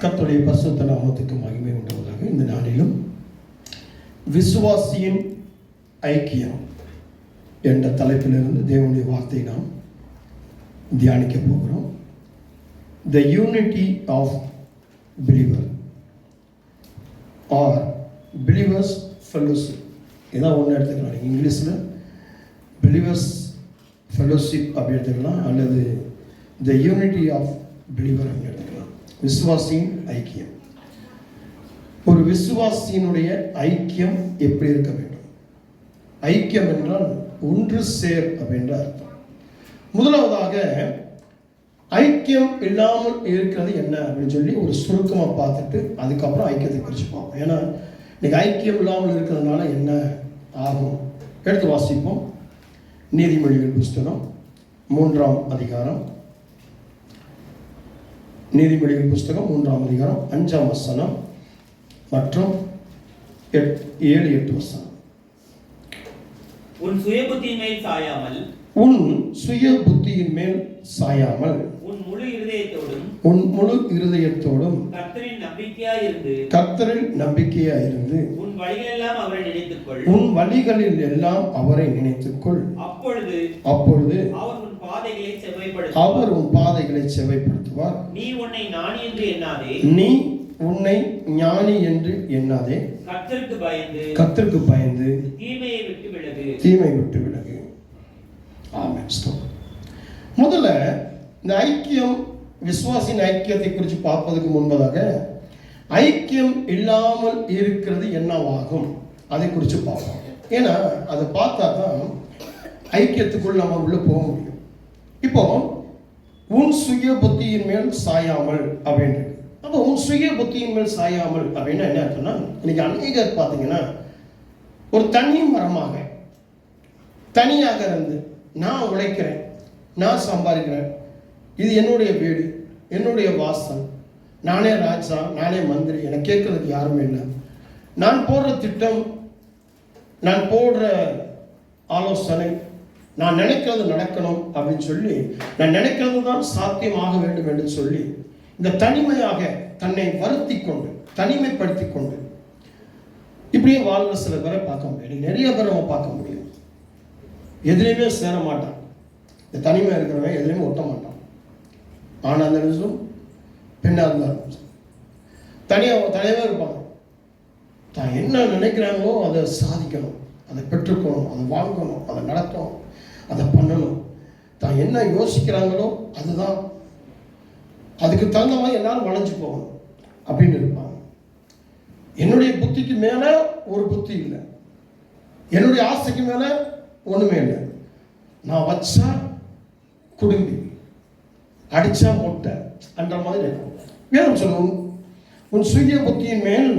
கர்த்தருடைய பரிசுத்த நாமத்துக்கு மகிமை உண்டாவதாக. இந்த நாளிலும் விசுவாசியின் ஐக்கியம் என்ற தலைப்பிலிருந்து தேவனுடைய வார்த்தையை நாம் தியானிக்க போகிறோம். The unity of believer or believers fellowship, இதான் ஒன்று எடுத்துக்கலாம். நீங்கள் இங்கிலீஷில் பிலீவர்ஸ் ஃபெல்லோஷிப் அப்படி எடுத்துக்கலாம், அல்லது த யூனிட்டி ஆஃப் பிலீவர் அப்படி எடுத்துக்கலாம். விசுவாசியின் ஐக்கியம். ஒரு விசுவாசியினுடைய ஐக்கியம் எப்படி இருக்க வேண்டும்? ஐக்கியம் என்றால் ஒன்று சேர் அப்படின்ற அர்த்தம். முதலாவதாக ஐக்கியம் இல்லாமல் இருக்கிறது என்ன அப்படின்னு சொல்லி ஒரு சுருக்கமாக பார்த்துட்டு அதுக்கப்புறம் ஐக்கியத்தை குறித்து பார்ப்போம். ஏன்னா இன்னைக்கு ஐக்கியம் இல்லாமல் இருக்கிறதுனால என்ன ஆகும்? எடுத்து வாசிப்போம். நீதிமொழிகள் புஸ்தகம் 3ஆம் அதிகாரம். நீதிமொழிகள் புஸ்தகம் 3ஆம் அதிகாரம் 5ஆம் வசனம் மற்றும் 7-8 வசனம். உன் சுய புத்தியின் மேல் சாயாமல், உன் சுய புத்தியின் மேல் சாயாமல், உன் முழு இருதயத்தோடும் கர்த்தரில் நம்பிக்கையாயிருந்து, உன் வழிகளெல்லாம் அவரை நினைத்துக்கொள், உன் வழிகளில் எல்லாம் அவரை நினைத்துக்கொள். அப்பொழுது அவர் உன் பாதைகளை செவ்வைப்படுத்துவார். நீ உன்னை ஞானி என்று எண்ணாதே. கர்த்தருக்கு பயந்து தீமையை விட்டு விலகு. ஆமென். முதல்ல இந்த ஐக்கியம், விசுவாசின் ஐக்கியத்தை குறித்து பார்ப்பதற்கு முன்பதாக ஐக்கியம் இல்லாமல் இருக்கிறது என்னவாகும் அதை குறித்து பார்ப்போம். ஏன்னா அதை பார்த்தா தான் ஐக்கியத்துக்குள் நம்ம உள்ள போக முடியும். இப்போ உன் சுய புத்தியின் மேல் சாயாமல் அப்படின்றது. அப்போ உன் சுய புத்தியின் மேல் சாயாமல் அப்படின்னா என்ன அர்த்தம்னா, இன்னைக்கு அநேகர் பார்த்தீங்கன்னா ஒரு தனி மரமாக தனியாக இருந்து நான் உழைக்கிறேன், நான் சம்பாதிக்கிறேன், இது என்னுடைய வீடு, என்னுடைய வாசல், நானே ராஜா, நானே மந்திரி, எனக்கு கேட்கறதுக்கு யாருமே இல்லை, நான் போடுற திட்டம், நான் போடுற ஆலோசனை, நான் நினைக்கிறது நடக்கணும் அப்படின்னு சொல்லி, நான் நினைக்கிறது தான் சாத்தியமாக வேண்டும் என்று சொல்லி இந்த தனிமையாக தன்னை வருத்தி கொண்டு தனிமைப்படுத்தி கொண்டு இப்படியே வாழ்கிற சில பேரை பார்க்க முடியும். நிறைய பேர் நம்ம பார்க்க முடியும். எதுலையுமே சேர மாட்டான். இந்த தனிமை இருக்கிறவன் எதுலையுமே ஒட்ட மாட்டான். ஆனா அந்த நிமிஷம் பெண்ணாக இருந்தாலும் தனியாகவே இருப்பாங்க. தான் என்ன நினைக்கிறாங்களோ அதை சாதிக்கணும், அதை பெற்றுக்கணும், அதை வாங்கணும், அதை நடக்கணும், அதை பண்ணணும். தான் என்ன யோசிக்கிறாங்களோ அதுதான், அதுக்கு தகுந்த மாதிரி என்னால் வளைஞ்சு போகணும் அப்படின்னு இருப்பாங்க. என்னுடைய புத்திக்கு மேலே ஒரு புத்தி இல்லை, என்னுடைய ஆசைக்கு மேலே ஒன்றுமே இல்லை. நான் வச்சா குடும்பி, அடிச்சா மொட்டை என்ற மாதிரி இருக்கும். வேணும் சொல்லுவோம், உன் சுய புத்தியின் மேல்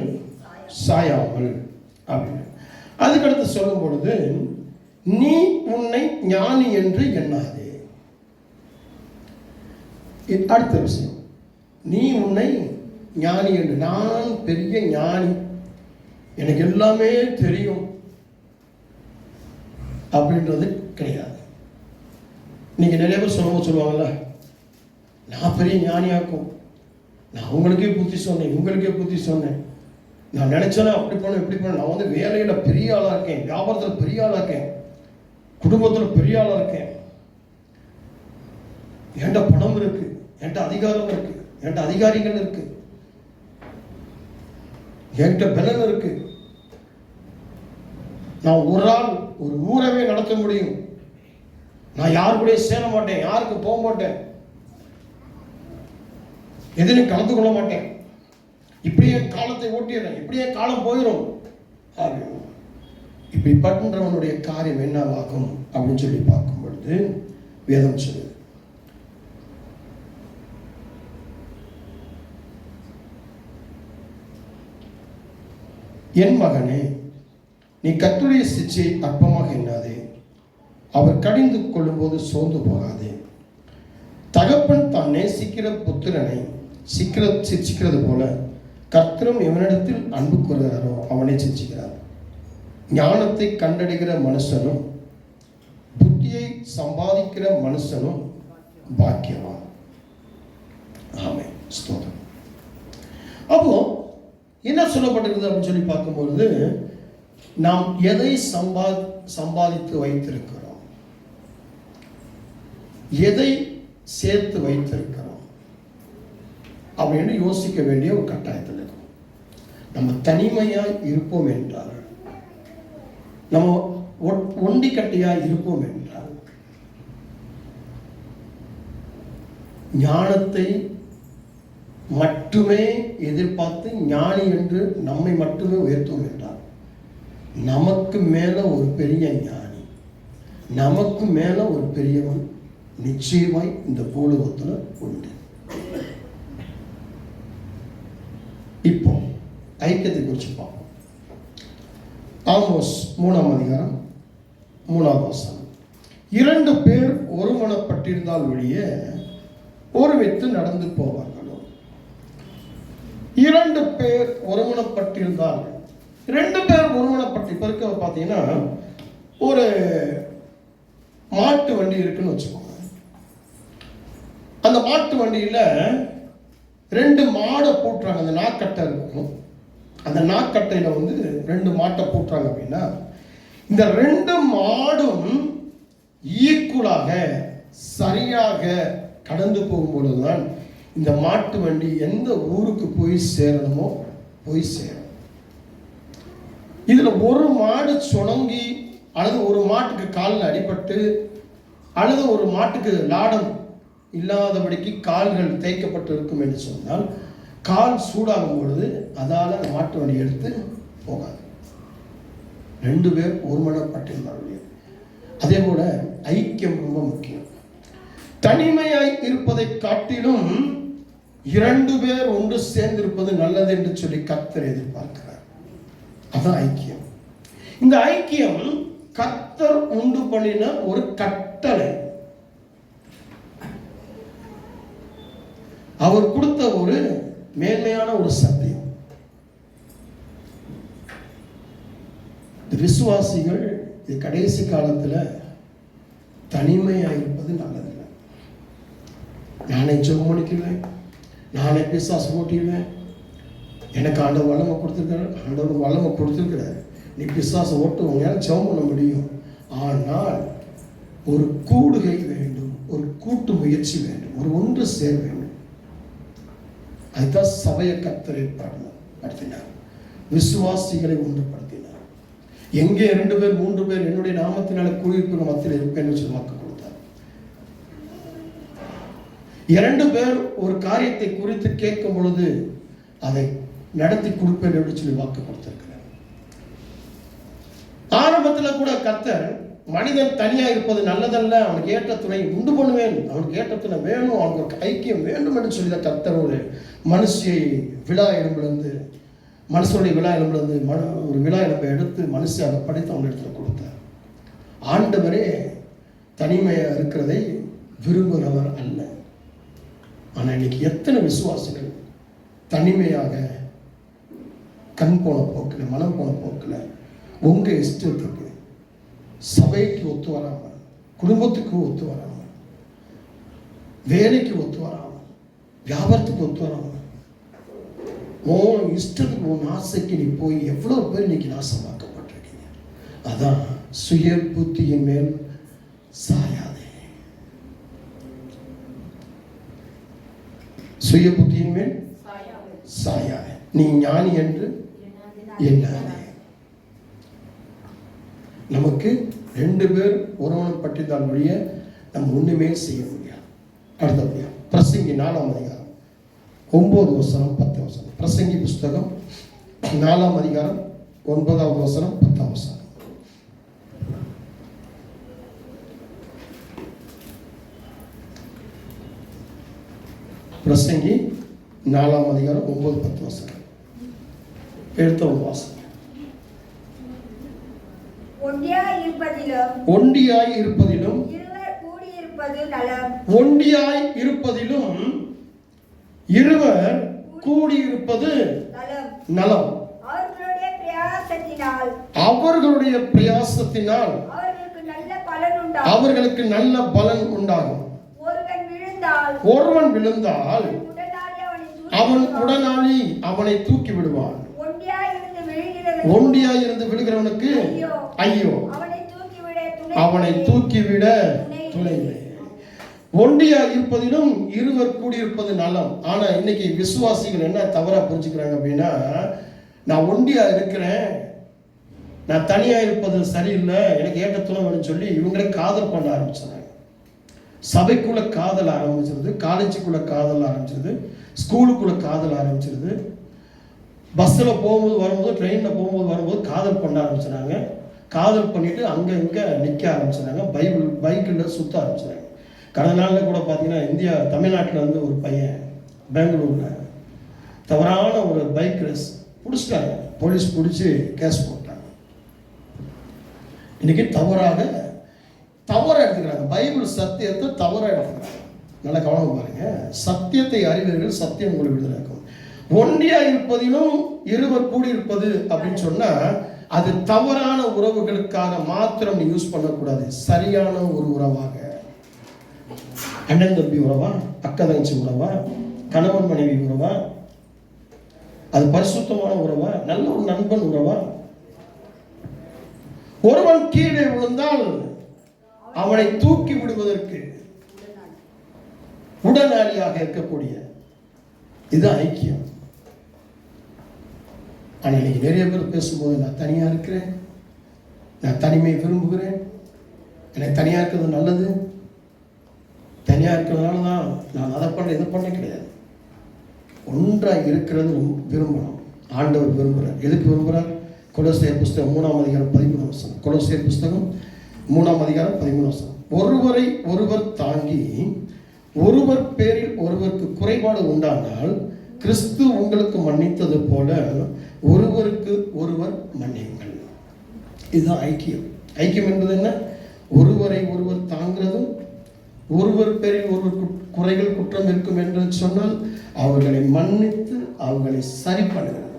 சாயாமல் அப்படின்னு. அதுக்கடுத்து சொல்லும் பொழுது, நீ உன்னை ஞானி என்று எண்ணாதே. அடுத்த விஷயம், நீ உன்னை ஞானி என்று, நான் பெரிய ஞானி, எனக்கு எல்லாமே தெரியும் அப்படின்றது கிடையாது. நீங்க நிறைய பேர் சொல்லுவாங்கல்ல, நான் பெரிய ஞானியாக்கும், நான் உங்களுக்கே புத்தி சொன்னேன், உங்களுக்கே புத்தி சொன்னேன், நான் நினைச்சேன்னா அப்படி பண்ண இப்படி பண்ண, நான் வந்து வேலையில பெரிய ஆளா இருக்கேன், வியாபாரத்தில் பெரிய ஆளா இருக்கேன், குடும்பத்தில் பெரிய ஆளா இருக்கேன், என்கிட்ட பணம் இருக்கு, என்கிட்ட அதிகாரம் இருக்கு, என்கிட்ட அதிகாரிகள் இருக்கு, என்கிட்ட பலன் இருக்கு, நான் ஒரு ஆள் ஒரு ஊரவே நடத்த முடியும், நான் யாரு கூட சேர மாட்டேன், யாருக்கு போக மாட்டேன், எதிலும் கலந்து கொள்ள மாட்டேன், இப்படியே காலத்தை ஓட்டிடுறேன், இப்படியே காலம் போயிடும். இப்படி பண்றவனுடைய காரியம் என்னவாகும் அப்படின்னு சொல்லி பார்க்கும் பொழுது வேதம் சொல்லுது, என் மகனே, நீ கர்த்தருடைய சிட்சையை அற்பமாக எண்ணாதே, அவர் கடிந்து கொள்ளும் போது சோர்ந்து போகாதே. தகப்பன் தான் நேசிக்கிற புத்திரனை சிக்கிறது போல கர்த்தரும் எவனிடத்தில் அன்பு கூறுகிறாரோ அவனை சிக்கிறார். ஞானத்தை கண்டடைகிற மனுஷனும் புத்தியை சம்பாதிக்கிற மனுஷனும் பாக்கியவான். ஆமென். ஸ்தோத்திரம். அப்போ என்ன சொல்லப்பட்டிருக்குது அப்படின்னு சொல்லி பார்க்கும்பொழுது, நாம் எதை சம்பாதித்து வைத்திருக்கிறோம், எதை சேர்த்து வைத்திருக்கிறோம் அப்படின்னு யோசிக்க வேண்டிய ஒரு கட்டாயத்தில் இருக்கும். நம்ம தனிமையாய் இருப்போம் என்றால், நம்ம ஒண்டி கட்டியாய் இருப்போம் என்றால், ஞானத்தை மட்டுமே எதிர்பார்த்து ஞானி என்று நம்மை மட்டுமே உயர்த்துவோம் என்றால், நமக்கு மேல ஒரு பெரிய ஞானி, நமக்கு மேல ஒரு பெரியவன் நிச்சயமாய் இந்த பூலோகத்தில் உண்டு. இப்போ ஐக்கியத்தை குறித்து பார்ப்போம். ஆமோஸ் 3ஆம் அதிகாரம் 3ஆம் வசனம். 2 பேர் ஒருமனப்பட்டிருந்தால் ஒழிய ஒருமித்து நடந்து போவார்களோ. 2 பேர் ஒருமனப்பட்டிருந்தால், 2 பேர் ஒருமனப்பட்டு பிறக்க பார்த்தீங்கன்னா, ஒரு மாட்டு வண்டி இருக்குன்னு வச்சுக்கோங்க. அந்த மாட்டு வண்டியில 2 மாடை பூட்டுறாங்க. அந்த நாக்கட்டை இருக்கும். அந்த நாக்கட்டையில 2 மாட்டை பூட்டுறாங்க அப்படின்னா, இந்த 2 மாடும் ஈக்குவலாக சரியாக கடந்து போகும்பொழுதுதான் இந்த மாட்டு வண்டி எந்த ஊருக்கு போய் சேரணுமோ போய் சேரும். இதுல ஒரு மாடு சுணங்கி, அல்லது ஒரு மாட்டுக்கு காலில் அடிபட்டு, அல்லது ஒரு மாட்டுக்கு லாடம் இல்லாதபடிக்கு கால்கள் தேய்க்கப்பட்டு இருக்கும் என்று சொன்னால், கால் சூடாகும் பொழுது அதால் அந்த மாட்டு வண்டி எடுத்து போகாது. 2 பேர் ஒருமனப்பட்டிருந்தார்கள். அதே போல ஐக்கியம் ரொம்ப முக்கியம். தனிமையாய் இருப்பதை காட்டிலும் 2 பேர் ஒன்று சேர்ந்திருப்பது நல்லது என்று சொல்லி கர்த்தர் எதிர்பார்க்கிறார். அதான் ஐக்கியம். இந்த ஐக்கியம் கர்த்தர் உண்டு பண்ணின ஒரு கட்டளை, அவர் கொடுத்த ஒரு மேன்மையான ஒரு சத்தியம். விசுவாசிகள் இது கடைசி காலத்துல தனிமையாக இருப்பது நல்லதில்லை. நானே ஜெபம் பண்ணிக்குவேன், நானே பிசாசு ஓட்டிடுவேன், எனக்கு ஆண்டவர் வல்லமை கொடுத்துருக்காரு, ஆண்டவர் வல்லமை கொடுத்துருக்கிறாரு, நீ பிசாசை ஓட்டு உங்களால் ஜெபம் பண்ண முடியும். ஆனால் ஒரு கூடுகை வேண்டும், ஒரு கூட்டு முயற்சி வேண்டும், ஒரு ஒன்று சேர வேண்டும். அதுதான் சபையை கர்த்தர் ஏற்படுத்தினார், விசுவாசிகளை ஒன்றுபடுத்தினார். எங்கே 2 பேர் 3 பேர் என்னுடைய நாமத்தினால கூடியிருக்கிற மத்தியில் இருப்பேன்னு சொல்லி வாக்கு கொடுத்தார். 2 பேர் ஒரு காரியத்தை குறித்து கேட்கும் பொழுது அதை நடத்தி கொடுப்பேன் என்று சொல்லி வாக்கு கொடுத்திருக்கிறார். ஆரம்பத்தில் கூட கர்த்தர் மனிதன் தனியா இருப்பது நல்லதல்ல, அவனுக்கு ஏற்ற துணை உண்டு பண்ணுவேன், அவனுக்கு ஏற்ற துணை வேணும், அவனுக்கு ஐக்கியம் வேண்டும் என்று சொல்லி கர்த்தர் ஒரு மனுஷியை விழா எலும்பிலிருந்து, மனுஷனுடைய விழா எலும்பிலிருந்து ஒரு விழா எலும்பை எடுத்து மனுஷியாக படைத்து அவன் இடத்துல கொடுத்தார். ஆண்டவரே தனிமையாக இருக்கிறதை விரும்புகிறவர் அல்ல. ஆனால் இன்னைக்கு எத்தனை விசுவாசிகள் தனிமையாக கண் போன போக்கில், மனம் போன போக்கில், உங்க இஷ்டத்துக்கு, சபைக்கு ஒத்து வராமல், குடும்பத்துக்கு ஒத்து வராமல், வேலைக்கு ஒத்து வராமல், வியாபாரத்துக்கு ஒத்து வராமல், உன் இஷ்டத்துக்கு உன் ஆசைக்கு நீ போய் எவ்வளவு பேர் இன்னைக்கு நாசமாக்கப்பட்டிருக்கீங்க. அதான் சுய புத்தியின் மேல் சாயாதே, சுய புத்தியின் மேல் சாயாதே, நீ ஞானி என்று எண்ணாதே. நமக்கு 2 பேர் ஒருமனப்பட்டிருந்தால் வழிய நம்ம ஒண்ணுமே செய்ய முடியாது. அடுத்தபடியா பிரசங்கி 4ஆம் அதிகாரம் 9 வசனம் 10 வசனம். பிரசங்கி புஸ்தகம் 4ஆம் அதிகாரம் 9வது வசனம் 10 வசனம். பிரசங்கி 4ஆம் அதிகாரம் 9 10 வசனம். எடுத்த ஒரு வாசகம். ஒண்டியாய் இருப்பதிலும் ஒண்டியாய் இருப்பதிலும் இருவர் கூடியிருப்பது நலம். அவர்களுடைய பிரயாசத்தினால் அவர்களுக்கு நல்ல பலன் உண்டாகும். ஒருவன் விழுந்தால் அவன் உடனாளி அவனை தூக்கி விடுவான். ஒண்டியாயிருந்து விழுகிறவனுக்கு ஐயோ, அவனை தூக்கிவிட துணை இல்லை. ஒண்டியா இருப்பதிலும் இருவர் கூடியிருப்பது நலம். ஆனா இன்னைக்கு விசுவாசிகள் என்ன தவறா புரிஞ்சுக்கிறாங்க அப்படின்னா, நான் ஒண்டியா இருக்கிறேன், நான் தனியா இருப்பது சரியில்லை, எனக்கு ஏற்ற துணை வேணும்னு சொல்லி இவங்களே காதல் பண்ண ஆரம்பிச்சாங்க. சபைக்குள்ள காதல் ஆரம்பிச்சிருது, காலேஜுக்குள்ள காதல் ஆரம்பிச்சிருது, ஸ்கூலுக்குள்ள காதல் ஆரம்பிச்சிருது, பஸ்ஸில் போகும்போது வரும்போது, ட்ரெயினில் போகும்போது வரும்போது காதல் பண்ண ஆரம்பிச்சிடாங்க. காதல் பண்ணிட்டு அங்கே இங்கே நிற்க ஆரம்பிச்சிடாங்க. பைக்கில் சுற்ற ஆரம்பிச்சிடாங்க. கடந்த நாளில் கூட பார்த்தீங்கன்னா தமிழ்நாட்டில் வந்து ஒரு பையன் பெங்களூரில் தவறான ஒரு பைக் ரேஸ் பிடிச்சிட்டாங்க. போலீஸ் பிடிச்சி கேஸ் போட்டாங்க. இன்னைக்கு தவறாக எடுத்துக்கிறாங்க. பைபிள் சத்தியத்தை தவறாக எடுத்துக்கிறாங்க. நல்லா கவனம் பாருங்க. சத்தியத்தை அறிவீர்கள், சத்தியம் உங்களை விடுதலாக்கும். ஒன்றியா இருப்பதிலும் இருவர் கூடியிருப்பது அப்படின்னு சொன்னா அது தவறான உறவுகளுக்காக மாத்திரம் யூஸ் பண்ணக்கூடாது. சரியான ஒரு உறவாக, அண்ணன் தம்பி உறவா, அக்கா தங்கச்சி உறவா, கணவன் மனைவி உறவா, அது பரிசுத்தமான உறவா, நல்ல ஒரு நண்பன் உறவா. ஒருவன் கீழே விழுந்தால் அவனை தூக்கி விடுவதற்கு உடனடியாக இருக்கக்கூடிய இது ஐக்கியம். ஆனால் இன்னைக்கு நிறைய பேர் பேசும்போது நான் தனியா இருக்கிறேன், நான் தனிமையை விரும்புகிறேன், எனக்கு தனியா இருக்கிறது நல்லது, தனியா இருக்கிறதுனால தான் நான் அதை பண்ண இதை பண்ண கிடையாது. ஒன்றாக இருக்கிறது விரும்பணும். ஆண்டவர் விரும்புகிறார். எதுக்கு விரும்புகிறார்? கொலோசியர் புஸ்தகம் 3:13. கொலோசியர் புஸ்தகம் 3:13. ஒருவரை ஒருவர் தாங்கி ஒருவர் பேரில் ஒருவருக்கு குறைபாடு உண்டானால் கிறிஸ்து உங்களுக்கு மன்னித்தது போல ஒருவருக்கு ஒருவர் மன்னியுங்கள். இதுதான் ஐக்கியம். ஐக்கியம் என்பது என்ன? ஒருவரை ஒருவர் தாங்கிறதும், ஒருவர் பேரில் ஒருவர் குறைகள் குற்றம் இருக்கும் என்று சொன்னால் அவர்களை மன்னித்து அவர்களை சரி பண்ணுகிறது.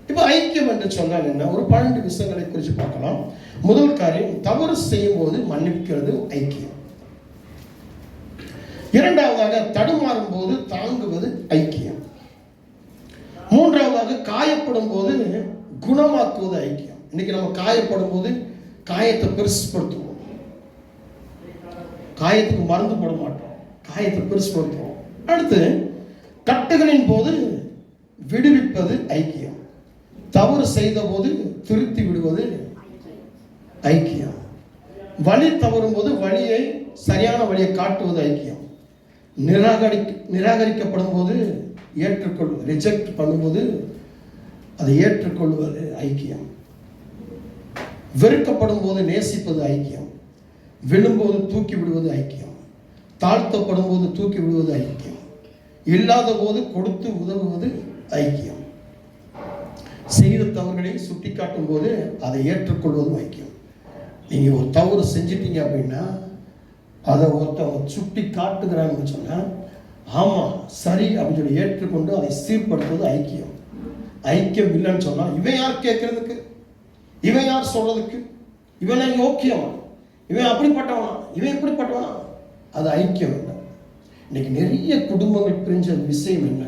இப்ப ஐக்கியம் என்று சொன்னால் என்ன? ஒரு 12 விஷயங்களை குறித்து பார்க்கலாம். முதல் காரியம், தவறு செய்யும் போது மன்னிக்கிறது ஐக்கியம். இரண்டாவதாக, தடுமாறும் போது தாங்குவது ஐக்கியம். மூன்றாவதாக, காயப்படும் போது குணமாக்குவது ஐக்கியம். இன்னைக்கு நம்ம காயப்படும் போது காயத்தை பெருசுப்படுத்துவோம், காயத்துக்கு மருந்து போட மாட்டோம், காயத்தை பெருசுப்படுத்துவோம். அடுத்து, கட்டுகளின் போது விடுவிப்பது ஐக்கியம். தவறு செய்த போது திருத்தி விடுவது ஐக்கியம். வழி தவறும் போது வழியை சரியான வழியை காட்டுவது ஐக்கியம். நிராகரிக்கப்படும் போது ஏற்றுக்கொள்வது, ரிஜெக்ட் பண்ணும்போது அதை ஏற்றுக்கொள்வது ஐக்கியம். வெறுக்கப்படும் போது நேசிப்பது ஐக்கியம். விழும்போது தூக்கி விடுவது ஐக்கியம். தாழ்த்தப்படும் போது தூக்கி விடுவது ஐக்கியம். இல்லாத போது கொடுத்து உதவுவது ஐக்கியம். செய்த தவறுகளை சுட்டி காட்டும் போது அதை ஏற்றுக்கொள்வதும் ஐக்கியம். நீங்க ஒரு தவறு செஞ்சிட்டீங்க அப்படின்னா அதை ஒருத்தவங்க சுட்டி காட்டுகிறாங்கன்னு சொன்னா ஆமா சரி அப்படின்னு சொல்லி ஏற்றுக்கொண்டு அதை சீர்படுத்துவது ஐக்கியம். ஐக்கியம் இல்லைன்னு சொன்னா இவன் யார் கேட்கறதுக்கு, இவன் யார் சொல்றதுக்கு, இவன் யோக்கியமா, இவன் அப்படிப்பட்டவனா, இவன் இப்படிப்பட்டவனா, அது ஐக்கியம் இல்லை. இன்னைக்கு நிறைய குடும்பங்கள் பிரிஞ்ச விஷயம் என்ன?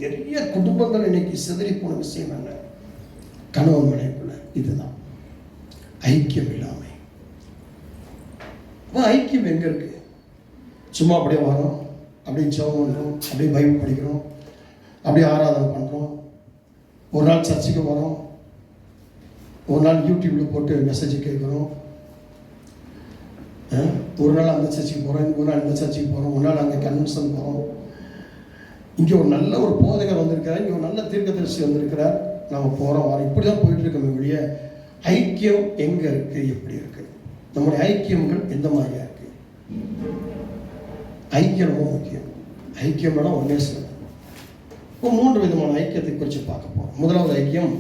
நிறைய குடும்பங்கள் இன்னைக்கு சிதறி போன விஷயம் என்ன? கணவன் மனைவிக்குள்ள இதுதான் ஐக்கியம் இல்லாமை. ஐக்கியம் எங்க இருக்கு? சும்மா அப்படியே வரோம், அப்படியே ஜெபம் பண்றோம், அப்படியே பைபிள் படிக்கிறோம், அப்படியே ஆராதனை பண்றோம், ஒரு நாள் சர்ச்சுக்கு வரோம், ஒரு நாள் யூடியூப்ல போட்டு மெசேஜ் கேட்கிறோம், ஒரு நாள் அந்த சர்ச்சுக்கு போறோம், ஒரு நாள் இந்த சர்ச்சுக்கு போறோம், ஒரு நாள் அங்கே கன்வென்ஷன் போறோம். இங்கே ஒரு நல்ல ஒரு போதகர் வந்திருக்கிறார், இங்கே ஒரு நல்ல தீர்க்கதரிசி வந்திருக்கிறார், நாம போறோம் வரோம், இப்படிதான் போயிட்டு இருக்கோமே ஒழிய ஐக்கியம் எங்க இருக்கு? எப்படி இருக்கு? நம்முடைய ஐக்கியங்கள் எந்த மாதிரியா இருக்கு? ஐக்கியம் ரொம்ப முக்கியம். ஐக்கியம் ஒன்னே சொல்ல. 3 விதமான ஐக்கியத்தை குறித்து பார்க்க போறோம். முதலாவது ஐக்கியம்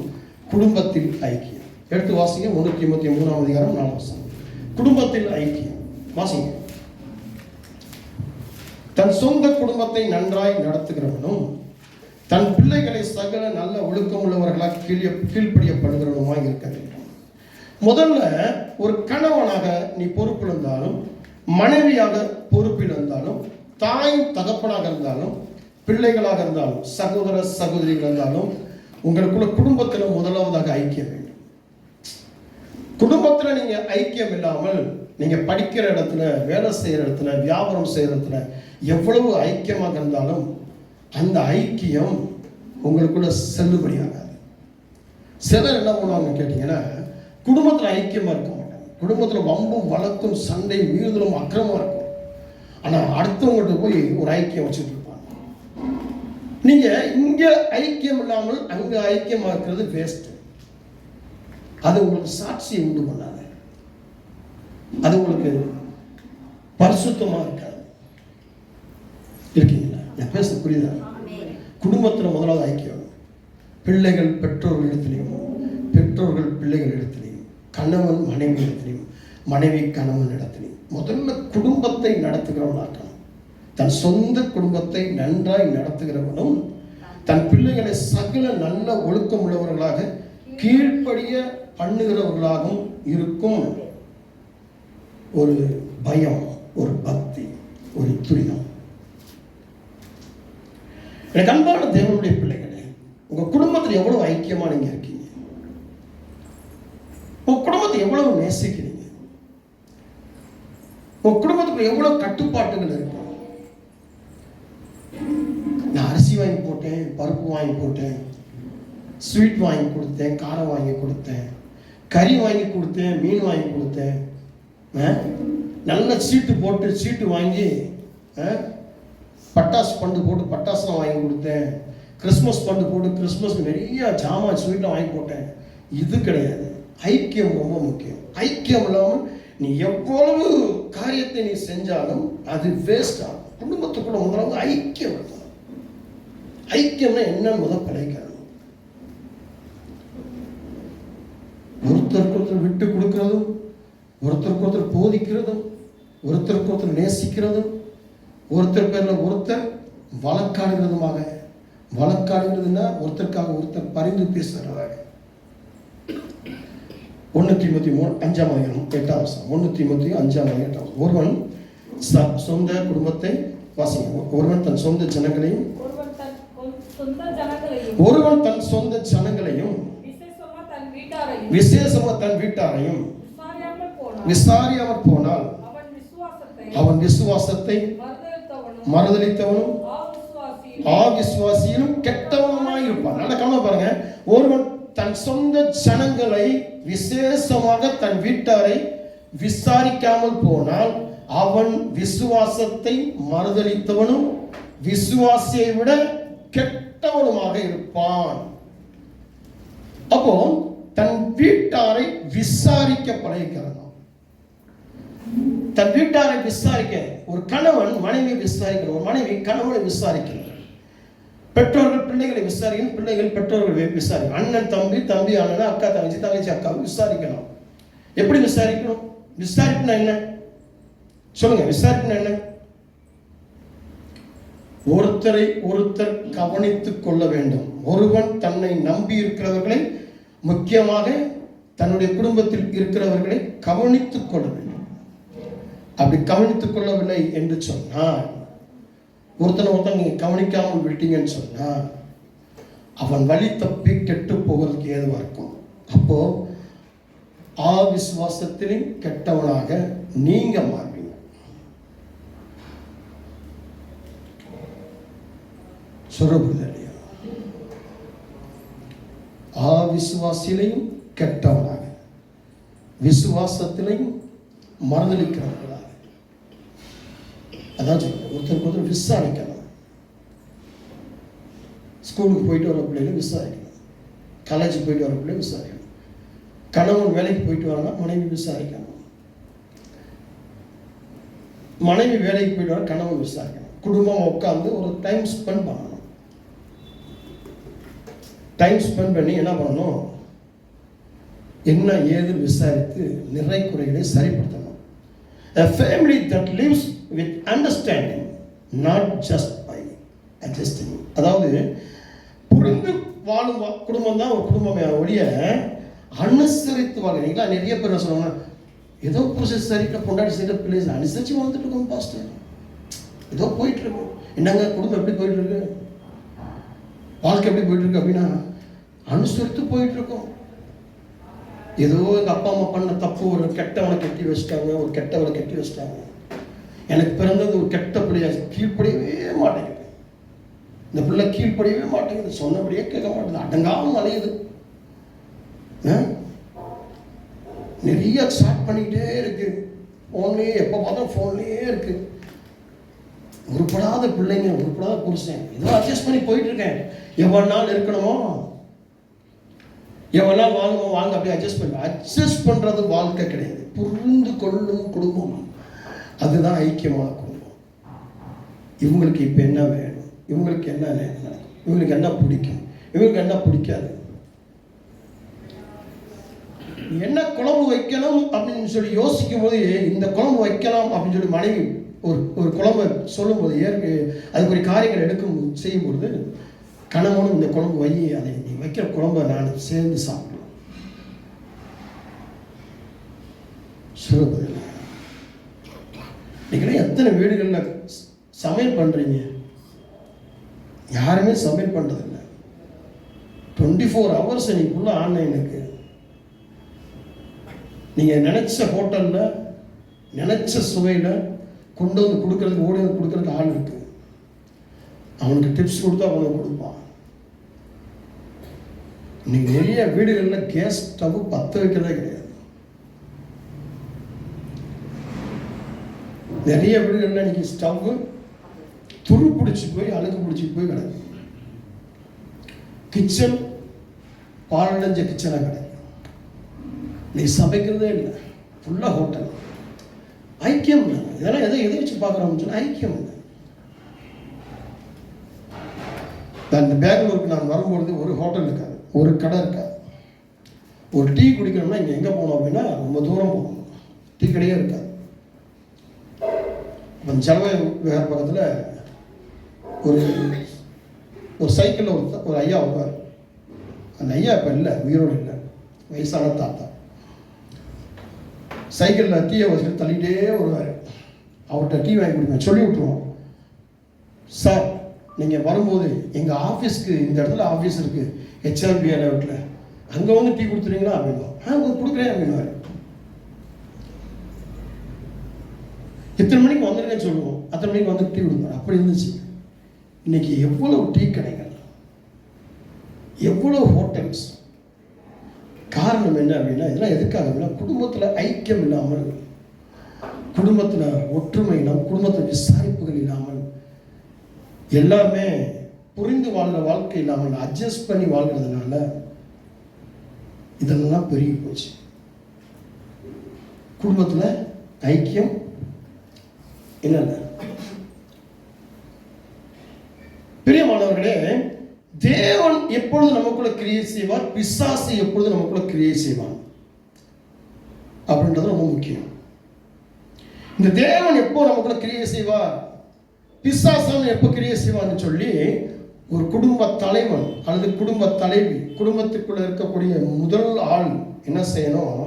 குடும்பத்தில் ஐக்கியம். எடுத்து வாசிங்க 3:23 குடும்பத்தில் ஐக்கியம் வாசிங்க. தன் சொந்த குடும்பத்தை நன்றாய் நடத்துகிறவனும் தன் பிள்ளைகளை சகல நல்ல ஒழுக்கம் உள்ளவர்களாக கீழ்ப்படியப்படுகிறவனுமாய் இருக்க வேண்டும். முதல்ல ஒரு கணவனாக நீ பொறுப்பில் இருந்தாலும், மனைவியாக பொறுப்பில் இருந்தாலும், தாய் தகப்பனாக இருந்தாலும், பிள்ளைகளாக இருந்தாலும், சகோதர சகோதரிகள் இருந்தாலும், உங்களுக்குள்ள குடும்பத்தில் முதலாவதாக ஐக்கியம் வேண்டும். குடும்பத்தில் நீங்க ஐக்கியம் இல்லாமல் நீங்க படிக்கிற இடத்துல, வேலை செய்யற இடத்துல, வியாபாரம் செய்யற இடத்துல எவ்வளவு ஐக்கியமாக இருந்தாலும் அந்த ஐக்கியம் உங்களுக்குள்ள செல்லுபடியாகாது. சிலர் என்ன பண்ணுவாங்க கேட்டீங்கன்னா, குடும்பத்தில் ஐக்கியமா இருக்க மாட்டாங்க. குடும்பத்தில் வம்பும் வழக்கும் சண்டை மீறுதலும் அக்கிரமம் இருக்கும். ஆனா அடுத்தவங்கள்ட்ட போய் ஒரு ஐக்கியம் வச்சுட்டு இருப்பாங்க. நீங்க இங்க ஐக்கியம் இல்லாமல் அங்க ஐக்கியமா இருக்கிறது வேஸ்ட். அது உங்களுக்கு சாட்சியை உண்டு பண்ணாது. அது உங்களுக்கு பரிசுத்தமா இருக்காது. இருக்கீங்களா? நான் பேச புரியுதா? குடும்பத்தில் முதலாவது ஐக்கியம். பிள்ளைகள் பெற்றோர்கள் இடத்திலையும், பெற்றோர்கள் பிள்ளைகள் இடத்திலையும், கணவன் மனைவி இடத்திலையும், மனைவி கணவன் இடத்திலையும் முதல்ல குடும்பத்தை நடத்துகிறவனாக இருக்கணும். தன் சொந்த குடும்பத்தை நன்றாய் நடத்துகிறவனும் தன் பிள்ளைகளை சகல நல்ல ஒழுக்கம் உள்ளவர்களாக கீழ்ப்படிய பண்ணுகிறவர்களாகவும் இருக்கும் ஒரு பயம், ஒரு பக்தி, ஒரு துரிதம். எனக்கு அன்பான தேவனுடைய பிள்ளைகளே, உங்க குடும்பத்தில் எவ்வளவு ஐக்கியமா நீங்க இருக்கீங்க? உங்க குடும்பத்தை எவ்வளவு நேசிக்கிறீங்க? உங்க குடும்பத்துக்கு எவ்வளவு கட்டுப்பாட்டுகள் இருக்கு? நான் அரிசி வாங்கி போட்டேன், பருப்பு வாங்கி போட்டேன், ஸ்வீட் வாங்கி கொடுத்தேன், காரம் வாங்கி கொடுத்தேன், கறி வாங்கி கொடுத்தேன், மீன் வாங்கி கொடுத்தேன், நல்ல சீட்டு போட்டு சீட்டு வாங்கி பட்டாசு பண்டு போட்டு பட்டாசுலாம் வாங்கி கொடுத்தேன், கிறிஸ்மஸ் பண்டு போட்டு கிறிஸ்மஸ்க்கு நிறைய ஜாமான் ஸ்வீட்லாம் வாங்கி போட்டேன். இது கிடையாது. ஐக்கியம் ரொம்ப முக்கியம். ஐக்கியம் இல்லாமல் நீ எவ்வளவு காரியத்தை நீ செஞ்சாலும் அது வேஸ்ட் ஆகும். குடும்பத்துக்குள்ள முதலாவது ஐக்கியம் இருக்கணும். ஐக்கியம்னா என்னன்னு முதல் பழகிக்கணும். ஒருத்தருக்கு ஒருத்தர் விட்டு கொடுக்கிறதும், ஒருத்தருக்கு ஒருத்தர் போதிக்கிறதும், ஒருத்தருக்கு ஒருத்தர் நேசிக்கிறதும், ஒருத்தர் பேர்ல ஒருத்தர் வழக்காடுகிறதுமாக. வழக்காடுகிறதுனா ஒருத்தருக்காக ஒருத்தர் பரிந்து பேசுகிறதாக. 1 தீமோத்தேயு 5:8. 1 தீமோத்தேயு 5:8. ஒருவன் சொந்த குடும்பத்தை வாசிங்க. ஒருவன் தன் சொந்த ஜனங்களையும், ஒருவன் தன் சொந்த ஜனங்களையும் விசேஷமா தன் வீட்டாரையும் விசாரியாமல் போனால் அவன் விசுவாசத்தை மறுதலித்தவனும் அவிசுவாசியிலும் கெட்டவனுமாய் இருப்பான். நல்ல கவனம் பாருங்க. ஒருவன் தன் சொந்த ஜனங்களை விசேஷமாக தன் வீட்டாரை விசாரிக்காமல் போனால் அவன் விசுவாசத்தை மறுதலித்தவனும் விசுவாசியை விட கெட்டவனுமாக இருப்பான். அப்போ தன் வீட்டாரை விசாரிக்க பழகிக்கிறான். தன் வீட்டாரை விசாரிக்க, ஒரு கணவன் மனைவியை விசாரிக்கணும், ஒரு மனைவி கணவனை விசாரிக்கணும், பெற்றோர்கள் பிள்ளைகளை விசாரிக்கணும், பிள்ளைகள் பெற்றோர்களை விசாரிக்கணும், அண்ணன் தம்பி, தம்பி அண்ணன், அக்கா தங்கச்சி, தங்கச்சி அக்காவை விசாரிக்கணும். எப்படி விசாரிக்கணும்? விசாரிப்புனா என்ன சொல்லுங்க? விசாரிப்புனா என்ன? ஒருத்தரை ஒருத்தர் கவனித்துக் கொள்ள வேண்டும். ஒருவன் தன்னை நம்பி இருக்கிறவர்களை, முக்கியமாக தன்னுடைய குடும்பத்தில் இருக்கிறவர்களை கவனித்துக் கொள்ள வேண்டும். அப்படி கவனித்துக் கொள்ளவில்லை என்று சொன்னால், ஒருத்தன் நீங்க கவனிக்காமல் விட்டீங்கன்னு சொன்னா அவன் வழி தப்பி கெட்டு போகிறதுக்கு ஏதுவா இருக்கும். அப்போ அவிசுவாசத்திலும் கெட்டவனாக நீங்க மாறுவீங்க. சொல்றது இல்லையா? அவிசுவாசிலையும் கெட்டவனாக, விசுவாசத்திலையும் மறுதலிக்கிறவர்களாக. அதான் ஒருத்தருக்கு ஒருத்தர் விசாரிக்கணும். ஸ்கூலுக்கு போயிட்டு வர பிள்ளைகளை விசாரிக்கணும், காலேஜுக்கு போயிட்டு வர பிள்ளைகளை விசாரிக்கணும், கணவன் வேலைக்கு போயிட்டு வரனா மனைவி விசாரிக்கணும், மனைவி வேலைக்கு போயிட்டு வர கணவன் விசாரிக்கணும். குடும்பம் உட்காந்து ஒரு டைம் ஸ்பெண்ட் பண்ணணும். டைம் ஸ்பெண்ட் பண்ணி என்ன பண்ணணும்? என்ன ஏது விசாரித்து நிறை குறைகளை சரிப்படுத்தணும். A family that lives with understanding, not just by adjusting. அதாவது புரிந்து வாழும் குடும்பம் தான் ஒரு குடும்பமே ஒழிய அனுசரித்து வாழ்க்கை. நிறைய பேர் சொல்லுவாங்க, ஏதோ புருஷன் சரிக்க பொண்டாட்டி சரிக்க பிள்ளை அனுசரித்து வாழ்ந்துட்டு இருக்கோம் பாஸ்டர். ஏதோ போயிட்டு இருக்கு. என்னங்க குடும்பம் எப்படி போயிட்டு இருக்கு, வாழ்க்கை எப்படி போயிட்டு இருக்கு அப்படின்னா அனுசரித்து போயிட்டு இருக்கோம். ஏதோ எங்கள் அப்பா அம்மா பண்ண தப்பு, ஒரு கெட்டவனை கட்டி வச்சுட்டாங்க, ஒரு கெட்டவனை கட்டி வச்சுட்டாங்க. எனக்கு பிறந்தது ஒரு கெட்ட பிள்ளையா, கீழ்ப்படியவே மாட்டேங்குது. இந்த பிள்ளை கீழ்ப்படியவே மாட்டேங்குது, சொன்னபடியே கேட்க மாட்டேங்குது, அடங்காமல் அலையுது. நிறைய சாட் பண்ணிக்கிட்டே இருக்கு, ஃபோன்லேயே எப்போ பார்த்தா ஃபோன்லேயே இருக்கு. உருப்படாத பிள்ளைங்க, உருப்படாத புருஷன், ஏதோ அட்ஜஸ்ட் பண்ணி போயிட்டு இருக்கேன். எவ்வளோ நாள் இருக்கணுமோ, எவ்வளோ நாள் வாங்கணுமோ வாங்க, அப்படியே அட்ஜஸ்ட் பண்ணுறது வாழ்க்கை கிடையாது. புரிந்து கொள்ளும் குடும்பம், அதுதான் ஐக்கியமான குடும்பம். இவங்களுக்கு இப்போ என்ன வேணும், இவங்களுக்கு என்ன வேணும், இவங்களுக்கு என்ன பிடிக்கும், இவங்களுக்கு என்ன பிடிக்காது, என்ன குழம்பு வைக்கணும் அப்படின்னு சொல்லி யோசிக்கும் போது, இந்த குழம்பு வைக்கலாம் அப்படின்னு சொல்லி மனைவி ஒரு குழம்பை சொல்லும்போது, அதுக்கு ஒரு காரியங்கள் செய்யும்பொழுது கணவனும் இந்த குழம்பு வை, அதை நீ வைக்கிற குழம்பை நான் சேர்ந்து சாப்பிடுவேன் சொல்லும்போது. நீங்களே எத்தனை வீடுகளில் சமையல் பண்ணுறீங்க, யாருமே சமையல் பண்ணுறதில்லை. 24 hours நீக்குள்ள ஆன்லைனுக்கு நீங்கள் நினச்ச ஹோட்டலில் நினச்ச சுவையில் கொண்டு வந்து கொடுக்கறதுக்கு, ஓடி வந்து கொடுக்கறதுக்கு ஆள் இருக்கு. அவனுக்கு டிப்ஸ் கொடுத்தா அவனுக்கு கொடுப்பான். இன்னைக்கு நிறைய வீடுகளில் கேஸ் ஸ்டவ் பற்ற வைக்கிறதே கிடையாது. நிறைய வீடுகளில் இன்னைக்கு ஸ்டவ் துரு பிடிச்சி போய் அழுகு பிடிச்சி போய் கிடக்கு. கிச்சன் பாலடைஞ்ச கிச்சனாக கிடக்கு. நீ சமைக்கிறதே இல்லை, ஃபுல்லாக ஹோட்டல். ஐக்கியம் இல்லை. இதெல்லாம் எதை வச்சு பார்க்குறோம்னு சொன்னால் ஐக்கியம் இல்லை. இந்த பெங்களூருக்கு நான் வரும்பொழுது ஒரு ஹோட்டல் இருக்காது, ஒரு கடை இருக்காது. ஒரு டீ குடிக்கணும்னா இங்கே எங்கே போகணும் அப்படின்னா ரொம்ப தூரம் போகணும், டீ கடையே இருக்காது. இப்போ ஜலவாயு வேறு பக்கத்தில் ஒரு சைக்கிளில் ஒரு ஐயா வருவார். அந்த ஐயா இப்போ இல்லை, உயிரோடு இல்லை, வயசான தாத்தா. சைக்கிளில் டீயை வச்சுட்டு தள்ளிகிட்டே வருவார். அவர்கிட்ட டீ வாங்கி கொடுங்க சொல்லி விட்டுருவோம். சார், நீங்கள் வரும்போது எங்கள் ஆஃபீஸ்க்கு இந்த இடத்துல ஆஃபீஸ் இருக்குது, HRBA லெவலில், அங்கே வந்து டீ கொடுத்துருவீங்களா அப்படின்னா, உங்களுக்கு கொடுக்குறேன் அப்படின்னுவார். இத்தனை மணிக்கு வந்துருங்கன்னு சொல்லுவோம், அத்தனை மணிக்கு வந்து டீ கொடுப்பார். அப்படி இருந்துச்சு. இன்னைக்கு எவ்வளோ டீ கடைகள், எவ்வளோ ஹோட்டல்ஸ். காரணம் என்ன அப்படின்னா, இதெல்லாம் எதுக்காக அப்படின்னா, குடும்பத்தில் ஐக்கியம் இல்லாமல், குடும்பத்தில் ஒற்றுமை இல்லாமல், குடும்பத்தில் விசாரிப்புகள் இல்லாமல், எல்லாமே புரிந்து வாழ்கிற வாழ்க்கை இல்லாமல் அட்ஜஸ்ட் பண்ணி வாழ்கிறதுனால இதெல்லாம் பெருகி போச்சு. குடும்பத்தில் ஐக்கியம் இல்லை. பிரியமானவர்களே, தேவன் எப்பொழுது நமக்குள்ள கிரியை செய்வார், பிசாசு எப்பொழுது நமக்குள்ள கிரியை செய்வான் அப்படின்றது ரொம்ப முக்கியம். இந்த தேவன் எப்போ நமக்குள்ள கிரியை செய்வார், பிசாசான் எப்போ கிரியை செய்வான்னு சொல்லி ஒரு குடும்ப தலைவன் அல்லது குடும்ப தலைவி, குடும்பத்துக்குள்ள இருக்கக்கூடிய முதல் ஆள் என்ன செய்யணும்,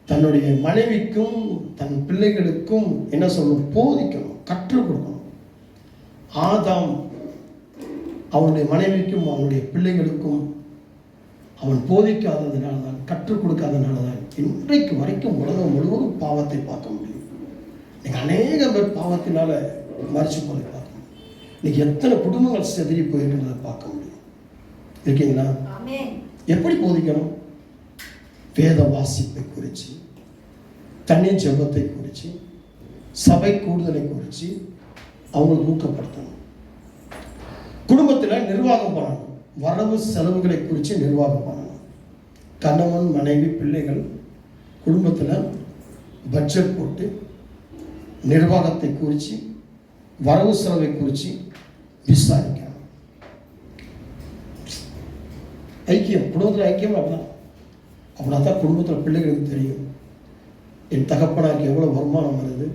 தன்னுடைய மனைவிக்கும் தன் பிள்ளைகளுக்கும் என்ன சொல்லணும், போதிக்கணும், கற்றுக் கொடுக்கணும். ஆதாம் அவனுடைய மனைவிக்கும் அவனுடைய பிள்ளைகளுக்கும் அவன் போதிக்காததுனால தான், கற்றுக் கொடுக்காதனால தான் இன்றைக்கு வரைக்கும் உலகம் முழுவதும் பாவத்தை பார்க்க முடியும். இன்னைக்கு அநேக பேர் பாவத்தினால மறிச்சு போதை பார்க்கணும். இன்னைக்கு எத்தனை குடும்பங்கள் செதறி போயிருக்கிறத பார்க்க முடியும். இருக்கீங்களா? எப்படி போதிக்கணும்? வேத வாசிப்பை குறித்து, தண்ணீர் ஜெபத்தை குறித்து, சபை கூடுதலை குறித்து அவங்களுக்கு ஊக்கப்படுத்தணும். குடும்பத்தில் நிர்வாகம் பண்ணணும், வரவு செலவுகளை குறித்து நிர்வாகம் பண்ணணும். கணவன் மனைவி பிள்ளைகள் குடும்பத்தில் பட்ஜெட் போட்டு நிர்வாகத்தை குறித்து வரவு செலவை குறித்து விசாரிக்கணும். ஐக்கியம், குடும்பத்தில் ஐக்கியம் அப்படின்னா தான் குடும்பத்தில் பிள்ளைகளுக்கு தெரியும் என் தகப்பனாருக்கு எவ்வளோ வருமானம் வருது,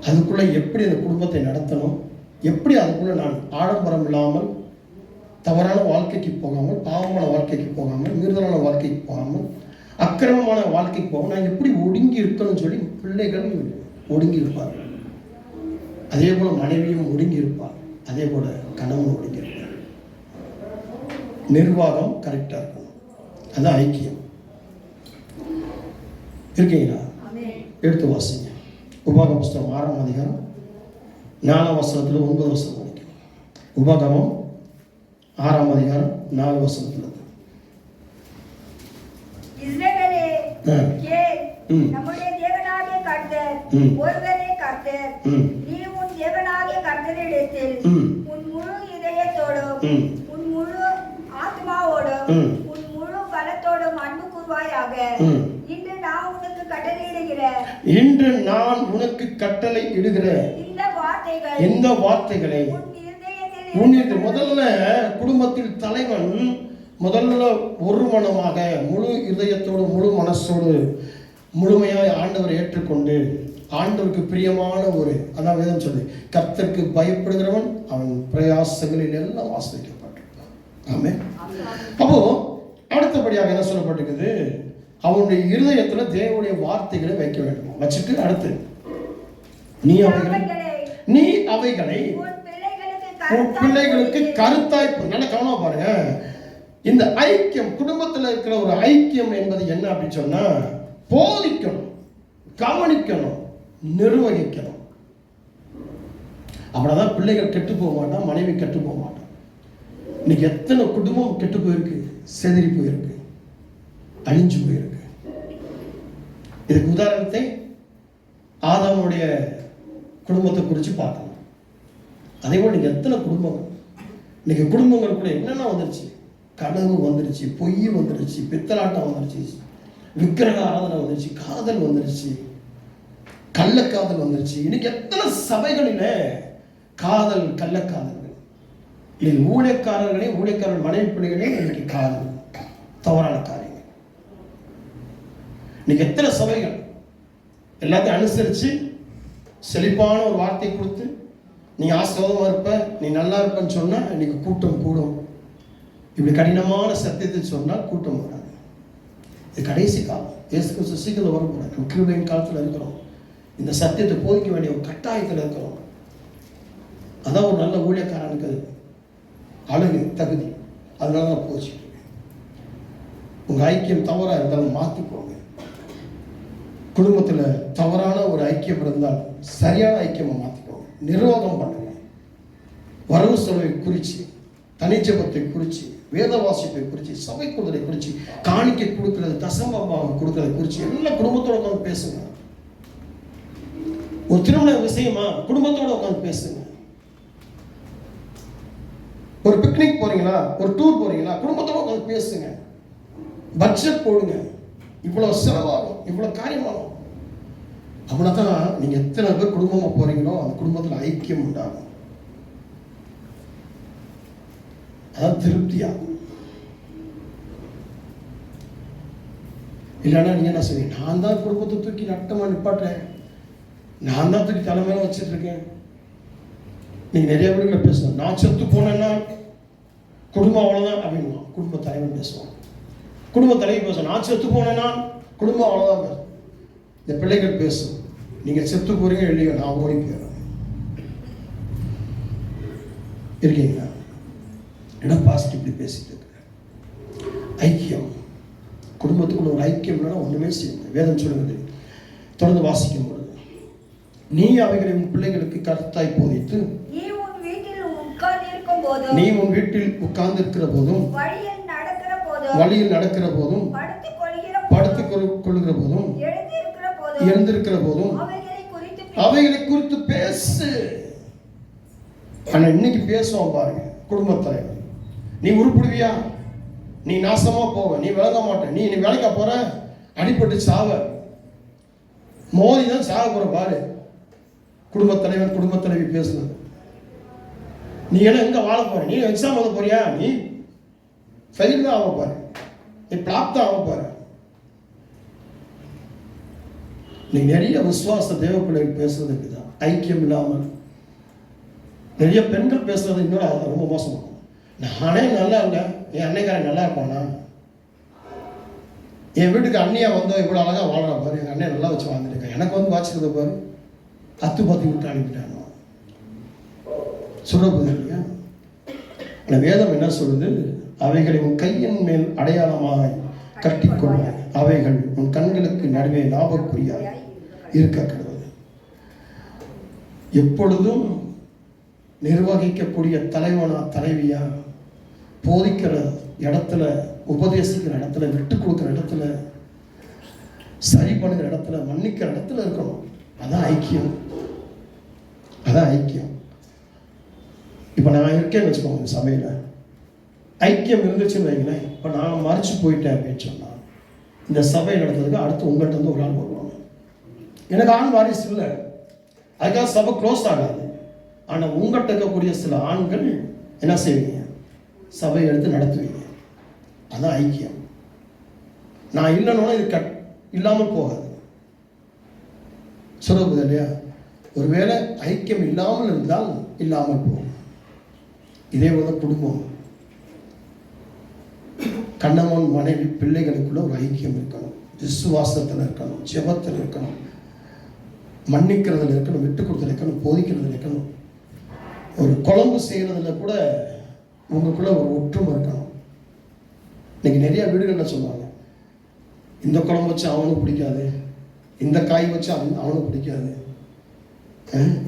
அதுக்குள்ளே எப்படி அந்த குடும்பத்தை நடத்தணும், எப்படி அதுக்குள்ளே நான் ஆடம்பரம் இல்லாமல் தவறான வாழ்க்கைக்கு போகாமல், பாவமான வாழ்க்கைக்கு போகாமல், மீறுதலான வாழ்க்கைக்கு போகாமல், அக்கிரமமான வாழ்க்கைக்கு போகாமல் நான் எப்படி ஒடுங்கி இருக்கணும்னு சொல்லி பிள்ளைகள் ஒடுங்கி இருப்பார்கள். அதே போல மனைவியும் ஒடுங்கி இருப்பாள், அதே போல கணவன் ஒடுங்கி இருப்பார். நிர்வாகம் கரெக்டா இருக்கணும். அதான் ஐக்கியம். இருக்கீங்களா? எடுத்து வாசிங்க. உபாகம புஸ்தகம் 6ஆம் அதிகாரம் 4ஆம் வசனத்துல 9 வசனம் வரைக்கும். உபாகமம் 6ஆம் அதிகாரம் 4 வசனத்துல இஸ்ரவேலே கேள், நம்முடைய தேவனாகிய கர்த்தர் ஒருவரே கர்த்தர். நீ உன் தேவனாகிய கர்த்தரிடத்தில் உன் முழு இதயத்தோடும் உன் முழு ஆத்மாவோடும் உன் முழு பலத்தோடும் அன்பு கூர்வாயாக. இன்று நான் உனக்கு கட்டளையிடுகிற இந்த வார்த்தைகளை முதல்ல குடும்பத்தில் தலைவன் முதல்ல ஒரு மனமாக முழு இதயத்தோடு முழு மனசோடு முழுமையாய் ஆண்டவரை ஏற்றுக்கொண்டு ஆண்டவருக்கு பிரியமான அதான் வேதம் சொல்லு, கர்த்தருக்கு பயப்படுகிறவன் அவன் பிரயாசங்களில் எல்லாம் ஆசிரியப்பட்டிருப்பான். ஆமென். அப்போ அடுத்தபடியாக என்ன சொல்லப்பட்டிருக்குது, அவனுடைய இருதயத்துல தேவனுடைய வார்த்தைகளை வைக்க வேண்டும். வச்சுட்டு அடுத்து நீ அவைகளை உன் பிள்ளைகளுக்கு கருத்தாய். நல்ல கவனமா பாருங்க. இந்த ஐக்கியம், குடும்பத்தில் இருக்கிற ஒரு ஐக்கியம் என்பது என்ன அப்படின்னு சொன்னா, போதிக்கணும், கவனிக்கணும், நிர்வகிக்கணும். அப்படிதான் பிள்ளைகள் கெட்டு போக மாட்டான், மனைவி கெட்டு போக மாட்டான். இன்னைக்கு எத்தனை குடும்பம் கெட்டு போயிருக்கு, செதறி போயிருக்கு, அழிஞ்சு போயிருக்கு. இதுக்கு உதாரணத்தை ஆதாமுடைய குடும்பத்தை குறித்து பார்க்கணும். அதே போல் இன்னைக்கு எத்தனை குடும்பங்கள், இன்னைக்கு குடும்பங்கள் கூட என்னென்ன வந்துருச்சு, கனவு வந்துருச்சு, பொய் வந்துருச்சு, பித்தலாட்டம் வந்துருச்சு, விக்கிரக ஆராதனை வந்துருச்சு, காதல் வந்துருச்சு, கள்ளக்காதல் வந்துருச்சு. இன்னைக்கு எத்தனை சபைகளில காதல், கள்ளக்காதல்கள், இது ஊழியக்காரர்கள் மனைவி பிள்ளைகளே இன்னைக்கு காதல், தவறான காரியங்கள். இன்னைக்கு எத்தனை சபைகள் எல்லாத்தையும் அனுசரித்து செழிப்பான ஒரு வார்த்தை கொடுத்து நீ ஆசீர்வாதமா இருப்ப, நீ நல்லா இருப்பன்னு சொன்னா இன்னைக்கு கூட்டம் கூடும். இப்படி கடினமான சத்தியத்தை சொன்னால் கூட்டம் வராது. இது கடைசி காலம். இயேசு கிறிஸ்து சீக்கிரம் வரக்கூடாது. கிருபையின் காலத்தில் இருக்கிறோம். இந்த சத்தியத்தை போதிக்க வேண்டிய ஒரு கட்டாயத்தில் இருக்கிறோம். அதான் ஒரு நல்ல ஊழியக்காரனுக்கு அழகு, தகுதி. அதனால தான் போச்சுட்டு இருக்கேன். உங்க ஐக்கியம் தவறாக இருந்தாலும் மாற்றிக்கோங்க. குடும்பத்தில் தவறான ஒரு ஐக்கியம் இருந்தால் சரியான ஐக்கியமாக மாற்றிக்கோங்க. நிர்வாகம் பண்ணுங்க. வரவு செலவை குறித்து, தனிஜபத்தை குறித்து, வேத வாசிப்பை குறித்து, சபை கொடுறதை குறித்து, காணிக்கை கொடுக்கறது, தசமமாக கொடுக்கறதை குறித்து எல்லாம் குடும்பத்தோட உட்காந்து பேசுங்க. ஒரு திருமண விஷயமா குடும்பத்தோட உட்காந்து பேசுங்க. ஒரு பிக்னிக் போறீங்களா, ஒரு டூர் போறீங்களா, குடும்பத்தோட உட்காந்து பேசுங்க. பட்ஜெட் போடுங்க. இவ்வளவு செலவாகும், இவ்வளவு காரியமாகும். அப்படின்னா நீங்க எத்தனை பேர் குடும்பமா போறீங்களோ அந்த குடும்பத்தில் ஐக்கியம் உண்டாகும். அதான் திருப்தியாகும். இல்லைன்னா நீங்க என்ன செய்வீங்க, நான் தான் குடும்பத்தை தூக்கி நட்டமா நிப்பாட்டுறேன், நான் தான் தூக்கி தலைமையில வச்சுட்டு இருக்கேன். நீங்க நிறைய பேருக்குள்ள பேசணும். நான் செத்து போனேன்னா குடும்பம் அவ்வளவுதான் அப்படின்னா குடும்ப தலைவன் பேசுவான். குடும்ப தலைவி பேசும், நான் செத்து போனேன்னா குடும்பம் அவ்வளவுதான் பேசும். இந்த பிள்ளைகள் பேசும், நீங்க செத்து போறீங்க இல்லையோ நான் ஓடி போயிடுறேன். இருக்கீங்களா? இடம் பாசிட்டிவ் இப்படி பேசிட்டு இருக்கிறேன். ஐக்கியம், குடும்பத்துக்குள்ள ஒரு ஐக்கியம் இல்லைன்னா ஒண்ணுமே செய்யுங்க. வேதம் சொல்லுவது தொடர்ந்து வாசிக்கும் பொழுது, நீ அவைகளை உன் பிள்ளைகளுக்கு கருத்தாய் போதித்து, நீ உன் வீட்டில் உட்கார்ந்து இருக்கிற போதும், வழியில் நடக்கிற போதும், படுத்துக் கொள்ளுகிற போதும், எழுந்திருக்கிற போதும் அவைகளை குறித்து பேசு. ஆனா இன்னைக்கு பேசுவோம் பாருங்க குடும்பத்தலைவர், நீ உருப்பிடுவியா, நீ நாசமா போவ, நீ விளங்க மாட்ட, நீ வேலைக்கா போற, அடிபட்டு சாவ, மோதி தான் சாக போற பாரு. குடும்பத்தலைவன் குடும்பத்தலைவி பேசுனது. நீ எல்லாம் எங்க வாழ போற, நீ எக்ஸாம் எழுத போறியா, நீ ஃபெயில் தான் ஆக பாரு, நீ பிளாப் தான் ஆக பாரு. நீ நிறைய விசுவாச தேவ பிள்ளைகள் பேசுறதுக்கு தான் ஐக்கியம் இல்லாமல் நிறைய பெண்கள் பேசுறது இன்னொரு ரொம்ப மோசமாகும். நானே நல்லா இல்லை, என் அன்னைக்காரன் நல்லா இருப்பானா, என் வீட்டுக்கு அண்ணியா வந்தோம் இவ்வளோ அழகாக வாழ்றா பாரு, எங்கள் அண்ணன் நல்லா வச்சு வாழ்ந்துட்டு இருக்கேன், எனக்கு வந்து வாச்சிக்கிறத பாரு, அத்து பத்தி விட்டு அனுப்பிட்டானோ. சொல்றது இல்லையா? அந்த வேதம் என்ன சொல்லுது? அவைகளை உன் கையின் மேல் அடையாளமாய் கட்டிக்கொள்வாய், அவைகள் உன் கண்களுக்கு நடுவே லாபக்குறியாய் இருக்க கடவுள். எப்பொழுதும் நிர்வகிக்கக்கூடிய தலைவனா தலைவியா, போதிக்கிற இடத்துல, உபதேசிக்கிற இடத்துல, விட்டு கொடுக்குற இடத்துல, சரி பண்ணுகிற இடத்துல, மன்னிக்கிற இடத்துல இருக்கணும். அதான் ஐக்கியம். அதான் ஐக்கியம். இப்போ நான் இருக்கேன்னு வச்சுக்கோங்க, சபையில் ஐக்கியம் இருந்துச்சுன்னு வைங்களேன். இப்போ நான் மறைச்சு போயிட்டேன் அப்படின்னு சொன்னால், இந்த சபை நடத்துறதுக்கு அடுத்து உங்கள்கிட்ட வந்து ஒரு ஆள் வருவாங்க. எனக்கு ஆண் வாரிசு இல்லை, அதுக்காக சபை க்ளோஸ் ஆகாது. ஆனால் உங்கள்கிட்ட இருக்கக்கூடிய சில ஆண்கள் என்ன செய்வீங்க? சபையை எடுத்து நடத்துவீங்க. அதான் ஐக்கியம். நான் இல்லைன்னா இது இல்லாமல் போகாது. சொல்லுவது இல்லையா? ஒருவேளை ஐக்கியம் இல்லாமல் இருந்தால் இல்லாமல் போகும். இதே போல குடும்பம், கணவன் மனைவி பிள்ளைகளுக்குள்ள ஒரு ஐக்கியம் இருக்கணும். விசுவாசத்தில் இருக்கணும், ஜெபத்தில் இருக்கணும், மன்னிக்கிறதுல இருக்கணும், விட்டு கொடுத்துல இருக்கணும், போதிக்கிறதுல இருக்கணும். ஒரு குழம்பு செய்கிறதுல கூட உங்களுக்குள்ள ஒரு ஒற்றுமை இருக்கணும். இன்னைக்கு நிறைய வீடுகளில் சொல்லுவாங்க, இந்த குழம்பு வச்சு அவனுக்கு பிடிக்காது, இந்த காய் வச்சு அவனுக்கு பிடிக்காது,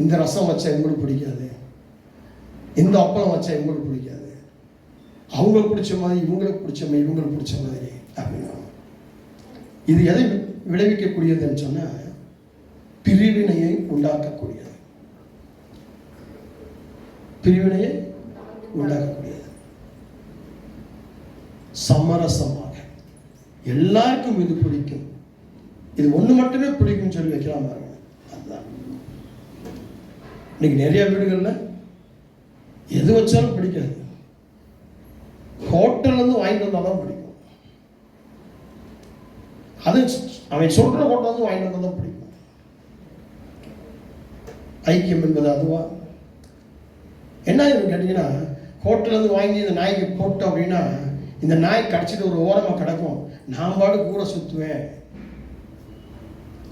இந்த ரசம் வச்சா இவங்களுக்கு பிடிக்காது, இந்த அப்பளம் வச்சா இவங்களுக்கு பிடிக்காது, அவங்களுக்கு பிடிச்ச மாதிரி இவங்களுக்கு பிடிச்ச மாதிரி இவங்களுக்கு பிடிச்ச மாதிரி அப்படின்னா, இது எதை விளைவிக்கக்கூடியதுன்னு சொன்னால் பிரிவினையை உண்டாக்கக்கூடியது. பிரிவினையை உண்டாக்கக்கூடியது. சமரசமாக எல்லாருக்கும் இது பிடிக்கும், இது ஒன்று மட்டுமே பிடிக்கும் சொல்லி வைக்கலாம் பாருங்க. அதுதான் இன்னைக்கு நிறைய வீடுகளில் எது வச்சாலும் பிடிக்காது. ஹோட்டல்லேருந்து வாங்கிட்டு வந்தால் தான் பிடிக்கும். அது அவன் சொல்கிற ஹோட்டல் வந்து வாங்கிட்டு வந்தால் தான் பிடிக்கும். ஐக்கியம் என்பது அதுவா? என்ன கேட்டீங்கன்னா, ஹோட்டல்லேருந்து வாங்கி இந்த நாய்க்கு போட்டோம் அப்படின்னா, இந்த நாய் கடிச்சிட்டு ஒரு ஓரமாக கிடக்கும், நான் பாடு கூட சுற்றுவேன்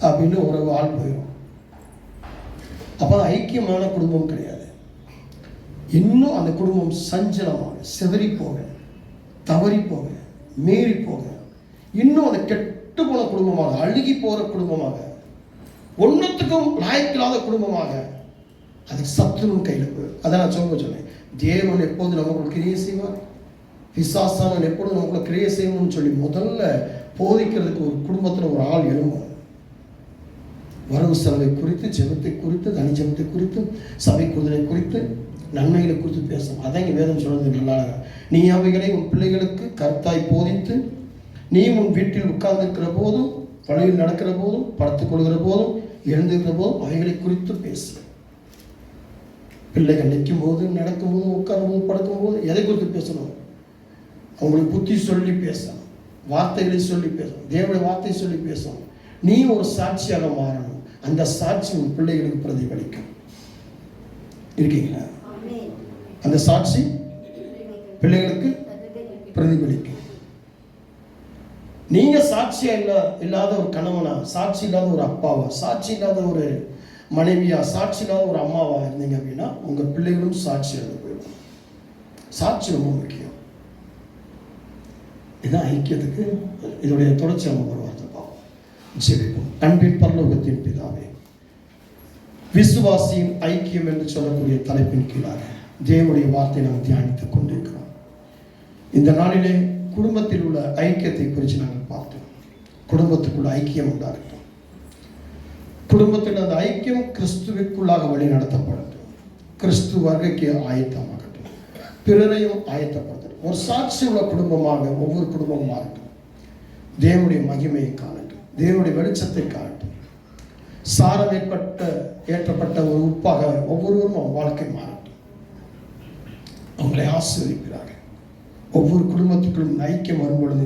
அப்படின்னு ஒரு ஆள் போயிடும். அப்போ ஐக்கியமான குடும்பம் கிடையாது. இன்னும் அந்த குடும்பம் சஞ்சலமாக, சிதறி போக, தவறி போக, மீறி போக, இன்னும் அந்த கெட்டு போன குடும்பமாக, அழுகி போகிற குடும்பமாக, ஒன்றுத்துக்கும் லாய்க்கில்லாத குடும்பமாக, அது சத்துரும் கையில் போயிடும். அதை நான் சொன்னேன், தேவன் எப்போது நமக்குள்ள கிரியை செய்வார், பிசாசானவன் எப்பொழுது நமக்குள்ள கிரியை செய்யணும்னு சொல்லி முதல்ல போதிக்கிறதுக்கு ஒரு குடும்பத்தில் ஒரு ஆள் எழும்பும். வரவு செலவை குறித்து, ஜெபத்தை குறித்து, தனி ஜெபத்தை குறித்து, சபை கூடுதலை குறித்து, நன்மைகளை குறித்து பேசணும். அதான் இங்கே வேதம் சொல்றது நல்லா. நீ அவைகளை உன் பிள்ளைகளுக்கு கருத்தாய் போதித்து, நீ உன் வீட்டில் உட்கார்ந்திருக்கிற போதும், வழியில் நடக்கிற போதும், படுத்துக் கொள்கிற போதும், எழுந்திருக்கிற போதும் அவைகளை குறித்து பேசு. பிள்ளைகள் நிற்கும் போது, நடக்கும் போது, உட்காரும் போது, படுக்கும் போது எதை குறித்து பேசணும்? அவங்களுக்கு புத்தி சொல்லி பேசணும், வார்த்தைகளை சொல்லி பேசணும், தேவனுடைய வார்த்தை சொல்லி பேசணும். நீ ஒரு சாட்சியாக மாறணும். அந்த சாட்சி உன் பிள்ளைகளுக்கு பிரதிபலிக்கும். இருக்கீங்களா? அந்த சாட்சி பிள்ளைகளுக்கு பிரதிபலிக்கும். நீங்க சாட்சியா இல்லாத ஒரு கணவனா, சாட்சி இல்லாத ஒரு அப்பாவா, சாட்சி இல்லாத ஒரு மனைவியா, சாட்சி இல்லாத ஒரு அம்மாவா இருந்தீங்க அப்படின்னா உங்க பிள்ளைகளும் சாட்சியாக போயிடும். சாட்சி ரொம்ப முக்கியம். இதுதான் ஐக்கியத்துக்கு இதோடைய தொடர்ச்சி. நம்ம ஒரு வார்த்தை பார்ப்போம், ஜெபிப்போம். அன்பின் பரலோகத்தின் பிதாவே, விசுவாசியின் ஐக்கியம் என்று சொல்லக்கூடிய தலைப்பின் கீழாக தேவனுடைய வார்த்தை நாம் தியானித்துக் கொண்டிருக்கிறோம். இந்த நாளிலே குடும்பத்தில் உள்ள ஐக்கியத்தை குறித்து நாங்கள் பார்த்தோம். குடும்பத்துக்குள்ள ஐக்கியம் உண்டாகட்டும். குடும்பத்தில் அந்த ஐக்கியம் கிறிஸ்துவுக்குள்ளாக வழி நடத்தப்படட்டும். கிறிஸ்து வருகைக்கு ஆயத்தமாகட்டும். பிறரையும் ஆயத்தப்படுத்தட்டும். ஒரு சாட்சி உள்ள குடும்பமாக ஒவ்வொரு குடும்பமும் மாறட்டும். தேவனுடைய மகிமையை காணட்டும். தேவனுடைய வெளிச்சத்தை காணட்டும். சாரம் ஏற்றப்பட்ட ஒரு உப்பாக ஒவ்வொருவரும் வாழ்க்கை மாறட்டும். அவங்களை ஆசீர்வதிக்கிறார்கள். ஒவ்வொரு குடும்பத்துக்குள்ளும் ஐக்கியம் வரும் பொழுது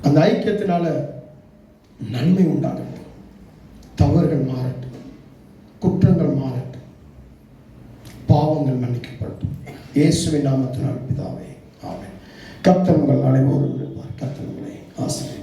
அந்த ஐக்கியத்தினால நன்மை உண்டாகட்டும். தவறுகள் மாறட்டும், குற்றங்கள் மாறட்டும், பாவங்கள் மன்னிக்கப்படட்டும். இயேசுவின் நாமத்தினால் பிதாவே, ஆமென். கர்த்தர் உங்கள் அனைவரும் இருப்பார். கர்த்தர் உங்களை ஆசீர்வதிப்பார்.